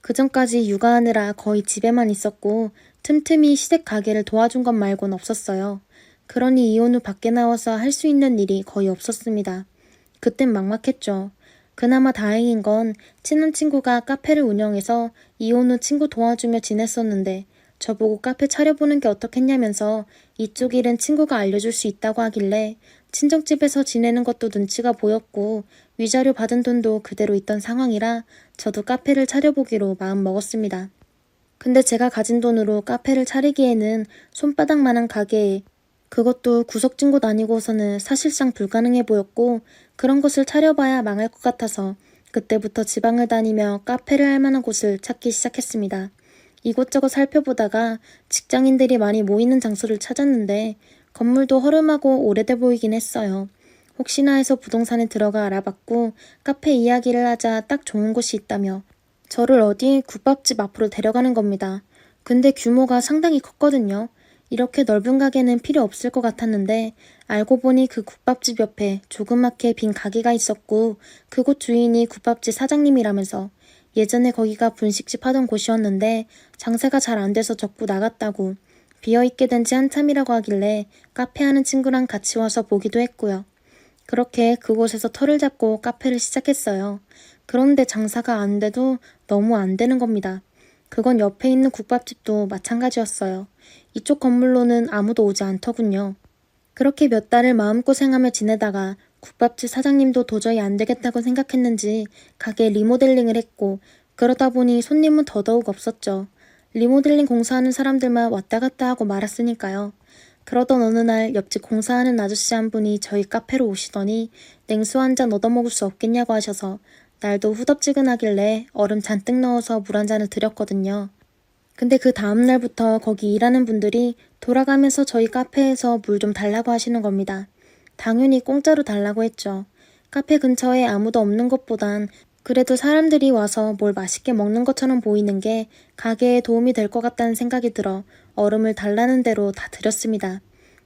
그전까지 육아하느라 거의 집에만 있었고 틈틈이 시댁 가게를 도와준 것 말곤 없었어요. 그러니 이혼 후 밖에 나와서 할 수 있는 일이 거의 없었습니다. 그땐 막막했죠. 그나마 다행인 건 친한 친구가 카페를 운영해서 이혼 후 친구 도와주며 지냈었는데 저보고 카페 차려보는 게 어떻겠냐면서 이쪽 일은 친구가 알려줄 수 있다고 하길래 친정집에서 지내는 것도 눈치가 보였고 위자료 받은 돈도 그대로 있던 상황이라 저도 카페를 차려보기로 마음 먹었습니다. 근데 제가 가진 돈으로 카페를 차리기에는 손바닥만한 가게에 그것도 구석진 곳 아니고서는 사실상 불가능해 보였고 그런 곳을 차려봐야 망할 것 같아서 그때부터 지방을 다니며 카페를 할 만한 곳을 찾기 시작했습니다. 이곳저곳 살펴보다가 직장인들이 많이 모이는 장소를 찾았는데 건물도 허름하고 오래돼 보이긴 했어요. 혹시나 해서 부동산에 들어가 알아봤고 카페 이야기를 하자 딱 좋은 곳이 있다며 저를 어디 국밥집 앞으로 데려가는 겁니다. 근데 규모가 상당히 컸거든요. 이렇게 넓은 가게는 필요 없을 것 같았는데 알고 보니 그 국밥집 옆에 조그맣게 빈 가게가 있었고 그곳 주인이 국밥집 사장님이라면서 예전에 거기가 분식집 하던 곳이었는데 장사가 잘 안 돼서 접고 나갔다고 비어있게 된 지 한참이라고 하길래 카페 하는 친구랑 같이 와서 보기도 했고요. 그렇게 그곳에서 터를 잡고 카페를 시작했어요. 그런데 장사가 안 돼도 너무 안 되는 겁니다. 그건 옆에 있는 국밥집도 마찬가지였어요. 이쪽 건물로는 아무도 오지 않더군요. 그렇게 몇 달을 마음고생하며 지내다가 국밥집 사장님도 도저히 안 되겠다고 생각했는지 가게 리모델링을 했고 그러다 보니 손님은 더더욱 없었죠. 리모델링 공사하는 사람들만 왔다 갔다 하고 말았으니까요. 그러던 어느 날 옆집 공사하는 아저씨 한 분이 저희 카페로 오시더니 냉수 한 잔 얻어먹을 수 없겠냐고 하셔서 날도 후덥지근하길래 얼음 잔뜩 넣어서 물 한 잔을 드렸거든요. 근데 그 다음 날부터 거기 일하는 분들이 돌아가면서 저희 카페에서 물 좀 달라고 하시는 겁니다. 당연히 공짜로 달라고 했죠. 카페 근처에 아무도 없는 것보단 그래도 사람들이 와서 뭘 맛있게 먹는 것처럼 보이는 게 가게에 도움이 될 것 같다는 생각이 들어 얼음을 달라는 대로 다 드렸습니다.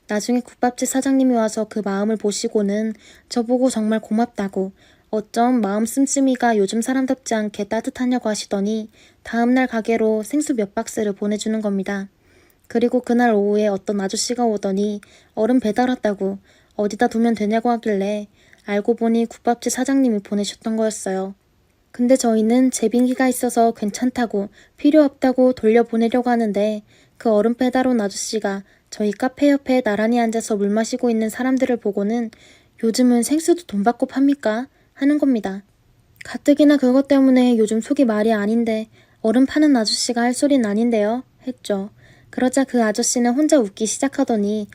나중에 국밥집 사장님이 와서 그 마음을 보시고는 저보고 정말 고맙다고 어쩜 마음 씀씀이가 요즘 사람답지 않게 따뜻하냐고 하시더니 다음날 가게로 생수 몇 박스를 보내주는 겁니다. 그리고 그날 오후에 어떤 아저씨가 오더니 얼음 배달 왔다고 어디다 두면 되냐고 하길래 알고 보니 국밥집 사장님이 보내셨던 거였어요. 근데 저희는 제빙기가 있어서 괜찮다고 필요 없다고 돌려보내려고 하는데 그 얼음 배달 온 아저씨가 저희 카페 옆에 나란히 앉아서 물 마시고 있는 사람들을 보고는 요즘은 생수도 돈 받고 팝니까? 하는 겁니다. 가뜩이나 그것 때문에 요즘 속이 말이 아닌데 얼음 파는 아저씨가 할 소린 아닌데요? 했죠. 그러자 그 아저씨는 혼자 웃기 시작하더니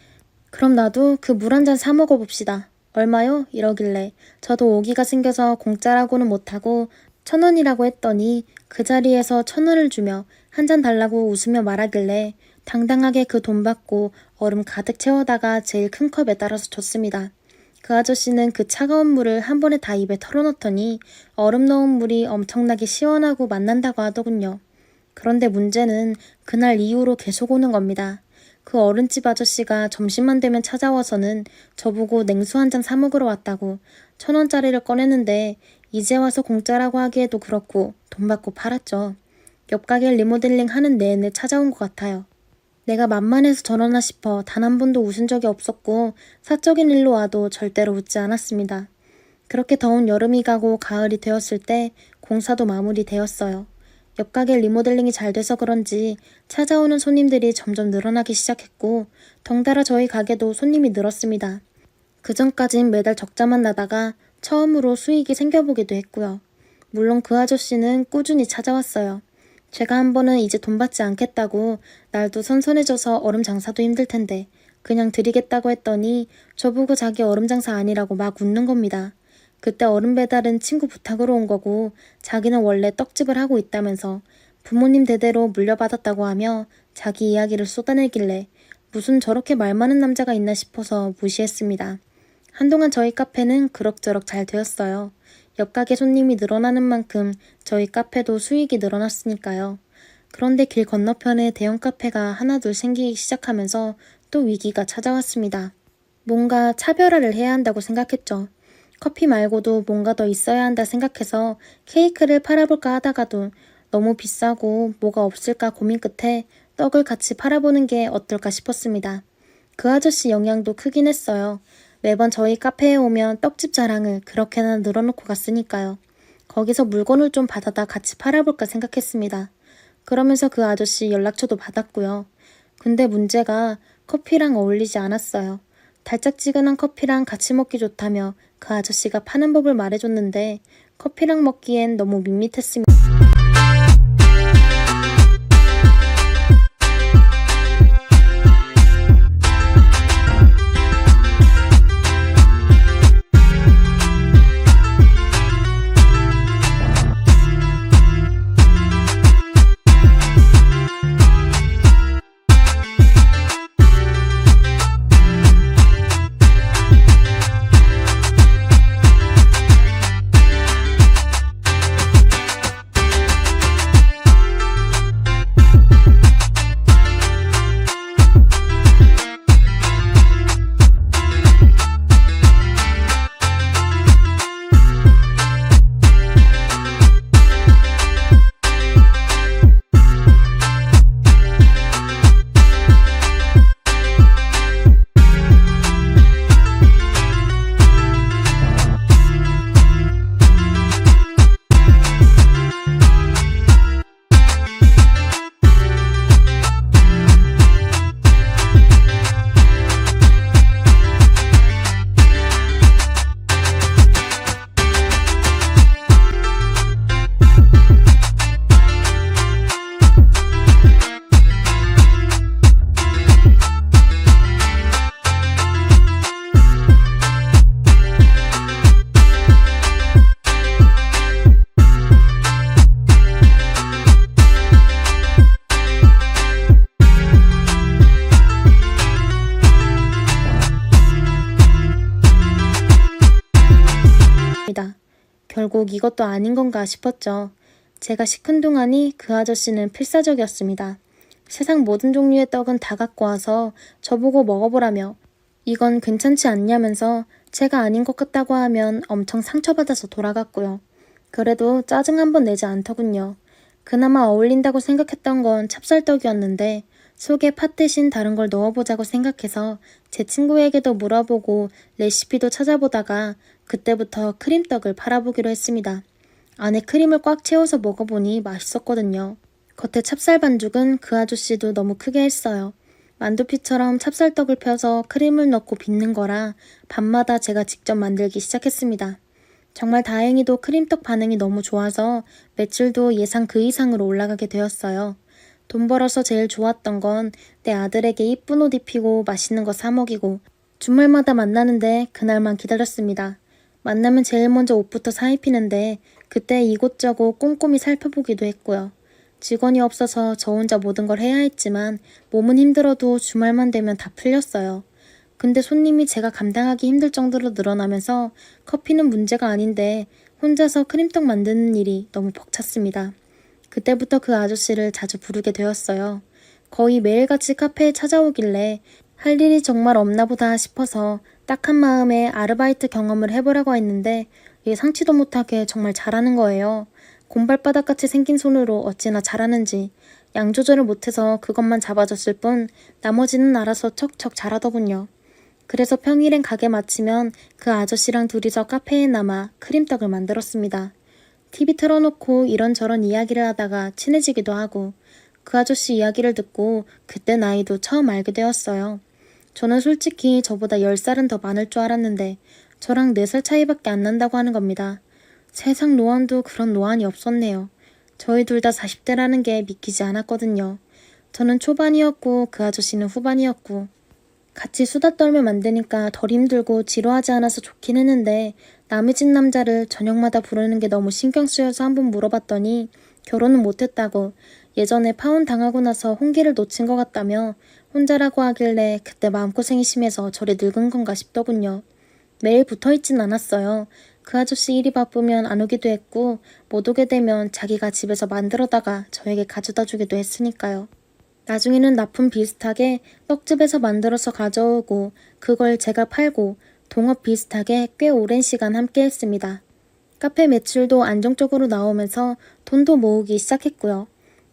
그럼 나도 그 물 한 잔 사 먹어봅시다. 얼마요? 이러길래 저도 오기가 생겨서 공짜라고는 못하고 1,000원이라고 했더니 그 자리에서 1,000원을 주며 한 잔 달라고 웃으며 말하길래 당당하게 그 돈 받고 얼음 가득 채워다가 제일 큰 컵에 따라서 줬습니다. 그 아저씨는 그 차가운 물을 한 번에 다 입에 털어넣더니 얼음 넣은 물이 엄청나게 시원하고 맛난다고 하더군요. 그런데 문제는 그날 이후로 계속 오는 겁니다. 그 어른집 아저씨가 점심만 되면 찾아와서는 저보고 냉수 한 잔 사 먹으러 왔다고 1,000원짜리를 꺼내는데 이제 와서 공짜라고 하기에도 그렇고 돈 받고 팔았죠. 옆 가게 리모델링 하는 내내 찾아온 것 같아요. 내가 만만해서 저러나 싶어 단 한 번도 웃은 적이 없었고 사적인 일로 와도 절대로 웃지 않았습니다. 그렇게 더운 여름이 가고 가을이 되었을 때 공사도 마무리되었어요. 옆 가게 리모델링이 잘 돼서 그런지 찾아오는 손님들이 점점 늘어나기 시작했고 덩달아 저희 가게도 손님이 늘었습니다. 그전까진 매달 적자만 나다가 처음으로 수익이 생겨보기도 했고요. 물론 그 아저씨는 꾸준히 찾아왔어요. 제가 한 번은 이제 돈 받지 않겠다고 날도 선선해져서 얼음 장사도 힘들 텐데 그냥 드리겠다고 했더니 저보고 자기 얼음 장사 아니라고 막 웃는 겁니다. 그때 얼음 배달은 친구 부탁으로 온 거고 자기는 원래 떡집을 하고 있다면서 부모님 대대로 물려받았다고 하며 자기 이야기를 쏟아내길래 무슨 저렇게 말 많은 남자가 있나 싶어서 무시했습니다. 한동안 저희 카페는 그럭저럭 잘 되었어요. 옆 가게 손님이 늘어나는 만큼 저희 카페도 수익이 늘어났으니까요. 그런데 길 건너편에 대형 카페가 하나둘 생기기 시작하면서 또 위기가 찾아왔습니다. 뭔가 차별화를 해야 한다고 생각했죠. 커피 말고도 뭔가 더 있어야 한다 생각해서 케이크를 팔아볼까 하다가도 너무 비싸고 뭐가 없을까 고민 끝에 떡을 같이 팔아보는 게 어떨까 싶었습니다. 그 아저씨 영향도 크긴 했어요. 매번 저희 카페에 오면 떡집 자랑을 그렇게나 늘어놓고 갔으니까요. 거기서 물건을 좀 받아다 같이 팔아볼까 생각했습니다. 그러면서 그 아저씨 연락처도 받았고요. 근데 문제가 커피랑 어울리지 않았어요. 달짝지근한 커피랑 같이 먹기 좋다며 그 아저씨가 파는 법을 말해줬는데 커피랑 먹기엔 너무 밋밋했습니다. 결국 이것도 아닌 건가 싶었죠. 제가 시큰둥하니 그 아저씨는 필사적이었습니다. 세상 모든 종류의 떡은 다 갖고 와서 저보고 먹어보라며 이건 괜찮지 않냐면서 제가 아닌 것 같다고 하면 엄청 상처받아서 돌아갔고요. 그래도 짜증 한번 내지 않더군요. 그나마 어울린다고 생각했던 건 찹쌀떡이었는데 속에 팥 대신 다른 걸 넣어보자고 생각해서 제 친구에게도 물어보고 레시피도 찾아보다가 그때부터 크림떡을 팔아보기로 했습니다. 안에 크림을 꽉 채워서 먹어보니 맛있었거든요. 겉에 찹쌀 반죽은 그 아저씨도 너무 크게 했어요. 만두피처럼 찹쌀떡을 펴서 크림을 넣고 빚는 거라 밤마다 제가 직접 만들기 시작했습니다. 정말 다행히도 크림떡 반응이 너무 좋아서 매출도 예상 그 이상으로 올라가게 되었어요. 돈 벌어서 제일 좋았던 건 내 아들에게 이쁜 옷 입히고 맛있는 거 사 먹이고 주말마다 만나는데 그날만 기다렸습니다. 만나면 제일 먼저 옷부터 사 입히는데 그때 이곳저곳 꼼꼼히 살펴보기도 했고요. 직원이 없어서 저 혼자 모든 걸 해야 했지만 몸은 힘들어도 주말만 되면 다 풀렸어요. 근데 손님이 제가 감당하기 힘들 정도로 늘어나면서 커피는 문제가 아닌데 혼자서 크림떡 만드는 일이 너무 벅찼습니다. 그때부터 그 아저씨를 자주 부르게 되었어요. 거의 매일같이 카페에 찾아오길래 할 일이 정말 없나 보다 싶어서 딱한 마음에 아르바이트 경험을 해보라고 했는데 예상치도 못하게 정말 잘하는 거예요. 곰발바닥같이 생긴 손으로 어찌나 잘하는지 양 조절을 못해서 그것만 잡아줬을 뿐 나머지는 알아서 척척 잘하더군요. 그래서 평일엔 가게 마치면 그 아저씨랑 둘이서 카페에 남아 크림떡을 만들었습니다. TV 틀어놓고 이런저런 이야기를 하다가 친해지기도 하고 그 아저씨 이야기를 듣고 그때 나이도 처음 알게 되었어요. 저는 솔직히 저보다 10살은 더 많을 줄 알았는데 저랑 4살 차이밖에 안 난다고 하는 겁니다. 세상 노안도 그런 노안이 없었네요. 저희 둘 다 40대라는 게 믿기지 않았거든요. 저는 초반이었고 그 아저씨는 후반이었고 같이 수다 떨며 만드니까 덜 힘들고 지루하지 않아서 좋긴 했는데 남의 집 남자를 저녁마다 부르는 게 너무 신경 쓰여서 한번 물어봤더니 결혼은 못했다고 예전에 파혼 당하고 나서 혼기를 놓친 것 같다며 혼자라고 하길래 그때 마음고생이 심해서 저리 늙은 건가 싶더군요. 매일 붙어있진 않았어요. 그 아저씨 일이 바쁘면 안 오기도 했고 못 오게 되면 자기가 집에서 만들어다가 저에게 가져다 주기도 했으니까요. 나중에는 납품 비슷하게 떡집에서 만들어서 가져오고 그걸 제가 팔고 동업 비슷하게 꽤 오랜 시간 함께 했습니다. 카페 매출도 안정적으로 나오면서 돈도 모으기 시작했고요.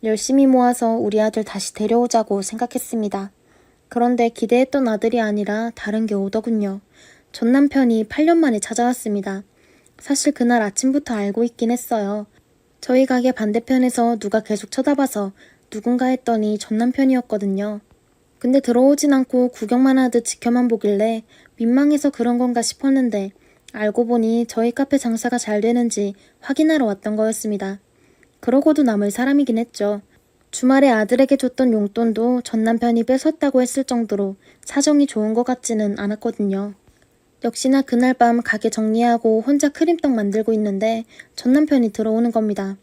열심히 모아서 우리 아들 다시 데려오자고 생각했습니다. 그런데 기대했던 아들이 아니라 다른 게 오더군요. 전 남편이 8년 만에 찾아왔습니다. 사실 그날 아침부터 알고 있긴 했어요. 저희 가게 반대편에서 누가 계속 쳐다봐서 누군가 했더니 전 남편이었거든요. 근데 들어오진 않고 구경만 하듯 지켜만 보길래 민망해서 그런 건가 싶었는데 알고 보니 저희 카페 장사가 잘 되는지 확인하러 왔던 거였습니다. 그러고도 남을 사람이긴 했죠. 주말에 아들에게 줬던 용돈도 전 남편이 뺏었다고 했을 정도로 사정이 좋은 것 같지는 않았거든요. 역시나 그날 밤 가게 정리하고 혼자 크림떡 만들고 있는데 전 남편이 들어오는 겁니다.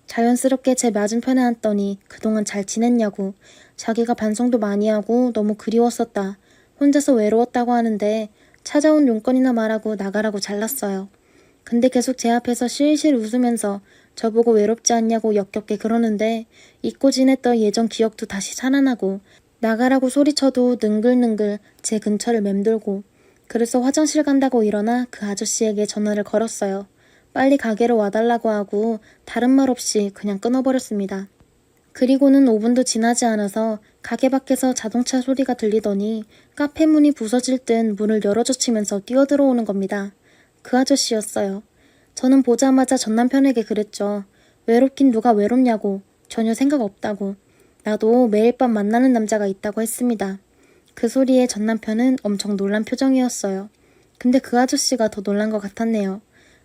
자연스럽게 제 맞은편에 앉더니 그동안 잘 지냈냐고 자기가 반성도 많이 하고 너무 그리웠었다. 혼자서 외로웠다고 하는데 찾아온 용건이나 말하고 나가라고 잘랐어요. 근데 계속 제 앞에서 실실 웃으면서 저보고 외롭지 않냐고 역겹게 그러는데 잊고 지냈던 예전 기억도 다시 살아나고 나가라고 소리쳐도 능글능글 제 근처를 맴돌고 그래서 화장실 간다고 일어나 그 아저씨에게 전화를 걸었어요. 빨리 가게로 와달라고 하고 다른 말 없이 그냥 끊어버렸습니다. 그리고는 5분도 지나지 않아서 가게 밖에서 자동차 소리가 들리더니 카페 문이 부서질 듯 문을 열어젖히면서 뛰어들어오는 겁니다. 그 아저씨였어요. 저는 보자마자 전 남편에게 그랬죠. 외롭긴 누가 외롭냐고. 전혀 생각 없다고. 나도 매일 밤 만나는 남자가 있다고 했습니다. 그 소리에 전 남편은 엄청 놀란 표정이었어요. 근데 그 아저씨가 더 놀란 것 같았네요.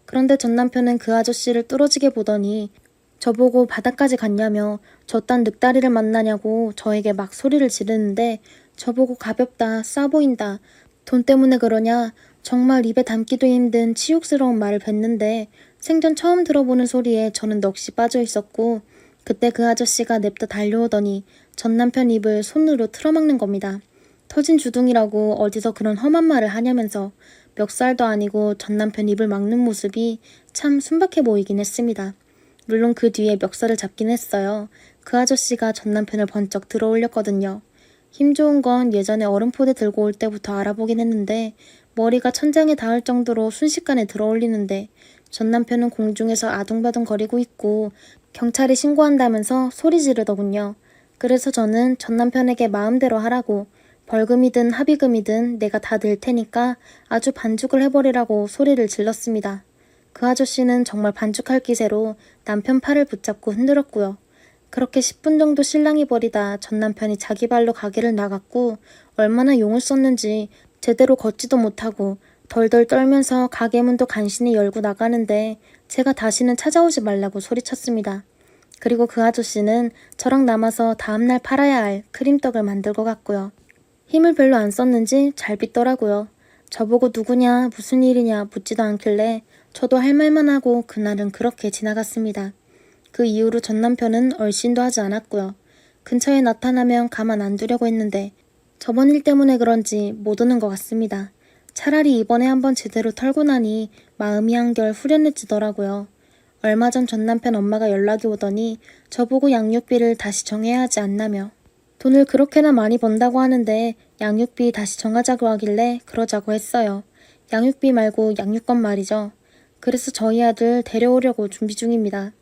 그런데 전 남편은 그 아저씨를 뚫어지게 보더니 저보고 바다까지 갔냐며 저딴 늑다리를 만나냐고 저에게 막 소리를 지르는데 저보고 가볍다, 싸 보인다, 돈 때문에 그러냐 정말 입에 담기도 힘든 치욕스러운 말을 뱉는데 생전 처음 들어보는 소리에 저는 넋이 빠져 있었고 그때 그 아저씨가 냅다 달려오더니 전 남편 입을 손으로 틀어막는 겁니다. 터진 주둥이라고 어디서 그런 험한 말을 하냐면서 멱살도 아니고 전 남편 입을 막는 모습이 참 순박해 보이긴 했습니다. 물론 그 뒤에 멱살을 잡긴 했어요. 그 아저씨가 전 남편을 번쩍 들어 올렸거든요. 힘 좋은 건 예전에 얼음포대 들고 올 때부터 알아보긴 했는데 머리가 천장에 닿을 정도로 순식간에 들어 올리는데 전 남편은 공중에서 아둥바둥 거리고 있고 경찰에 신고한다면서 소리 지르더군요. 그래서 저는 전 남편에게 마음대로 하라고 벌금이든 합의금이든 내가 다 낼 테니까 아주 반죽을 해버리라고 소리를 질렀습니다. 그 아저씨는 정말 반죽할 기세로 남편 팔을 붙잡고 흔들었고요. 그렇게 10분 정도 실랑이 벌이다 전 남편이 자기 발로 가게를 나갔고 얼마나 용을 썼는지 제대로 걷지도 못하고 덜덜 떨면서 가게 문도 간신히 열고 나가는데 제가 다시는 찾아오지 말라고 소리쳤습니다. 그리고 그 아저씨는 저랑 남아서 다음날 팔아야 할 크림떡을 만들고 갔고요. 힘을 별로 안 썼는지 잘 빚더라고요. 저보고 누구냐 무슨 일이냐 묻지도 않길래 저도 할 말만 하고 그날은 그렇게 지나갔습니다. 그 이후로 전 남편은 얼씬도 하지 않았고요. 근처에 나타나면 가만 안 두려고 했는데 저번 일 때문에 그런지 못 오는 것 같습니다. 차라리 이번에 한번 제대로 털고 나니 마음이 한결 후련해지더라고요. 얼마 전 전 남편 엄마가 연락이 오더니 저보고 양육비를 다시 정해야 하지 않나며 돈을 그렇게나 많이 번다고 하는데 양육비 다시 정하자고 하길래 그러자고 했어요. 양육비 말고 양육권 말이죠. 그래서 저희 아들 데려오려고 준비 중입니다.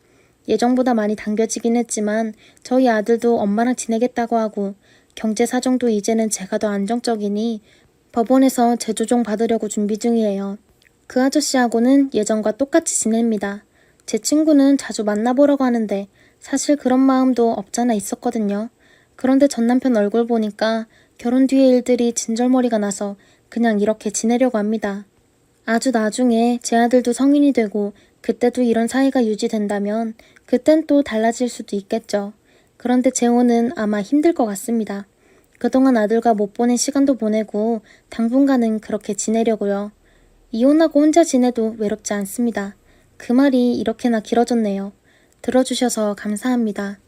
예정보다 많이 당겨지긴 했지만 저희 아들도 엄마랑 지내겠다고 하고 경제 사정도 이제는 제가 더 안정적이니 법원에서 재조정 받으려고 준비 중이에요. 그 아저씨하고는 예전과 똑같이 지냅니다. 제 친구는 자주 만나보려고 하는데 사실 그런 마음도 없잖아 있었거든요. 그런데 전 남편 얼굴 보니까 결혼 뒤의 일들이 진절머리가 나서 그냥 이렇게 지내려고 합니다. 아주 나중에 제 아들도 성인이 되고 그때도 이런 사이가 유지된다면 그땐 또 달라질 수도 있겠죠. 그런데 재혼은 아마 힘들 것 같습니다. 그동안 아들과 못 보낸 시간도 보내고 당분간은 그렇게 지내려고요. 이혼하고 혼자 지내도 외롭지 않습니다. 그 말이 이렇게나 길어졌네요. 들어주셔서 감사합니다.